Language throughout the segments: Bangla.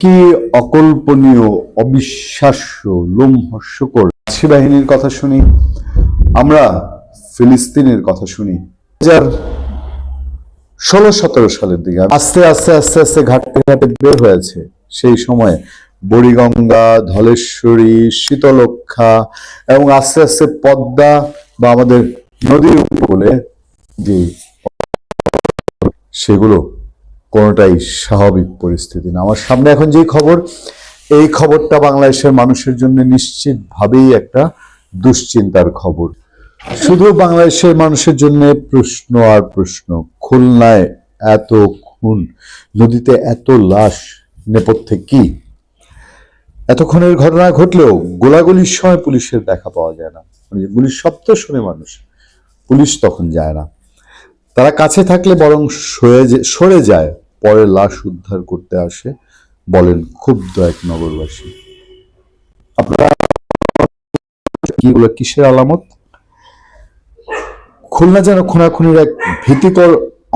কি অকল্পনীয়, অবিশ্বাস্য, লোমহর্ষকর বাহিনীর কথা শুনি, আমরা ফিলিস্তিনের কথা শুনি। 2016-17 সালের দিকে আস্তে আস্তে আস্তে আস্তে ঘাটতে ঘাটে বের হয়েছে। সেই সময় বুড়িগঙ্গা, ধলেশ্বরী, শীতলক্ষা এবং আস্তে আস্তে পদ্মা বা আমাদের নদীর উপকূলে যে সেগুলো কোনোটাই স্বাভাবিক পরিস্থিতি না। আমার সামনে এখন যে খবর, এই খবরটা বাংলাদেশের মানুষের জন্য নিশ্চিতভাবেই একটা দুশ্চিন্তার খবর। শুধু বাংলাদেশের মানুষের জন্য প্রশ্ন আর প্রশ্ন। খুলনায় এত খুন, নদীতে এত লাশ, নেপথ্যে কি? এত খুনের ঘটনা ঘটলেও গোলাগুলির সময় পুলিশের দেখা পাওয়া যায় না। মানে গুলির শব্দ শুনে মানুষ, পুলিশ তখন যায় না। তারা কাছে থাকলে বরং সরে যায়, পরে লাশ উদ্ধার করতে আসে, বলেন ক্ষুব্ধ এক নগরবাসী। আপনারা কি এগুলো কিসের আলামত? খুলনা যেন খুনাখুনির এক ভীতিকর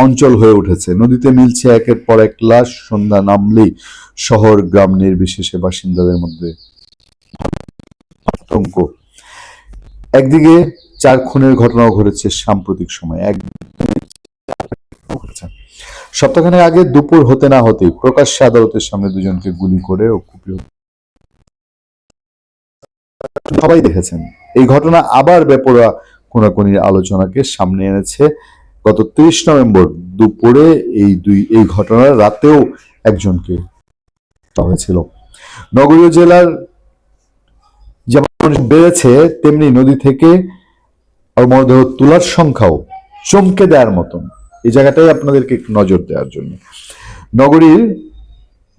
অঞ্চল হয়ে উঠেছে। নদীতে মিলছে একের পর এক লাশ। সন্ধ্যা নামলেই শহর গ্রাম নির্বিশেষে বাসিন্দাদের মধ্যে আতঙ্ক। একদিকে 4 খুনের ঘটনাও ঘটেছে সাম্প্রতিক সময়। সপ্তাহখানেক আগে দুপুর হতে না হতেই প্রকাশ্যে আদালতের সামনে দুজনকে গুলি করে ও কুপিয়ে সবাই দেখেছেন। এই ঘটনা আবার বেপরোয়া খুনাখুনির আলোচনাকে সামনে এনেছে। গত 30 নভেম্বর দুপুরে এই ঘটনার রাতেও একজনকে হয়েছিল। নগরীয় জেলার যেমন বেড়েছে, তেমনি নদী থেকে মরদেহ তোলার সংখ্যাও চমকে দেওয়ার মতন। এই জায়গাটাই আপনাদেরকে একটু নজর দেওয়ার জন্য। নগরীর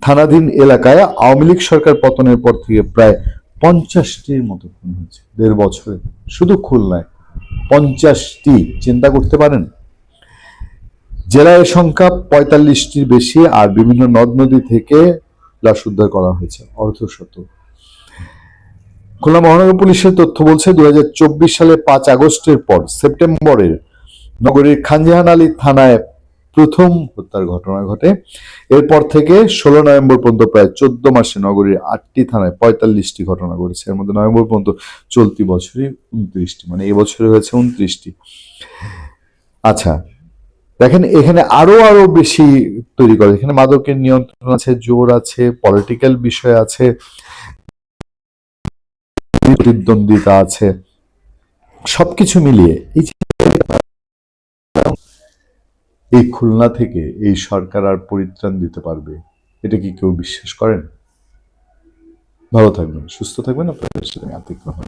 থানাধীন এলাকায় আওয়ামী লীগ সরকার পতনের পর থেকে প্রায় 50টির মতো খুন হয়েছে 1.5 বছরে। শুধু খুলনায় 50টি, চিন্তা করতে পারেন? জেলায় এর সংখ্যা 45টির বেশি। আর বিভিন্ন নদ নদী থেকে লাশ উদ্ধার করা হয়েছে অর্ধশত। খুলনা মহানগর পুলিশের তথ্য বলছে 2024 সালে 5 আগস্টের পর সেপ্টেম্বরের নগরীর খানজাহান আলী থানায় প্রথম হত্যার ঘটনা ঘটে। এরপর থেকে 16 নভেম্বর পর্যন্ত প্রায় 14 মাসে নগরীর 8টি থানায় 45টি ঘটনা ঘটেছে। এর মধ্যে নভেম্বর পর্যন্ত চলতি বছরই 29টি, মানে এই বছরে হয়েছে 29টি। আচ্ছা, দেখেন এখানে আরো বেশি তৈরি করে। এখানে মাদকের নিয়ন্ত্রণ আছে, জোর আছে, পলিটিক্যাল বিষয় আছে, প্রতিদ্বন্দ্বিতা আছে, সবকিছু মিলিয়ে এই খুলনা থেকে এই সরকার আর পরিত্রাণ দিতে পারবে, এটা কি কেউ বিশ্বাস করেন? ভালো থাকবেন, সুস্থ থাকবেন। আপনাদের সাথে আতিক রহমান।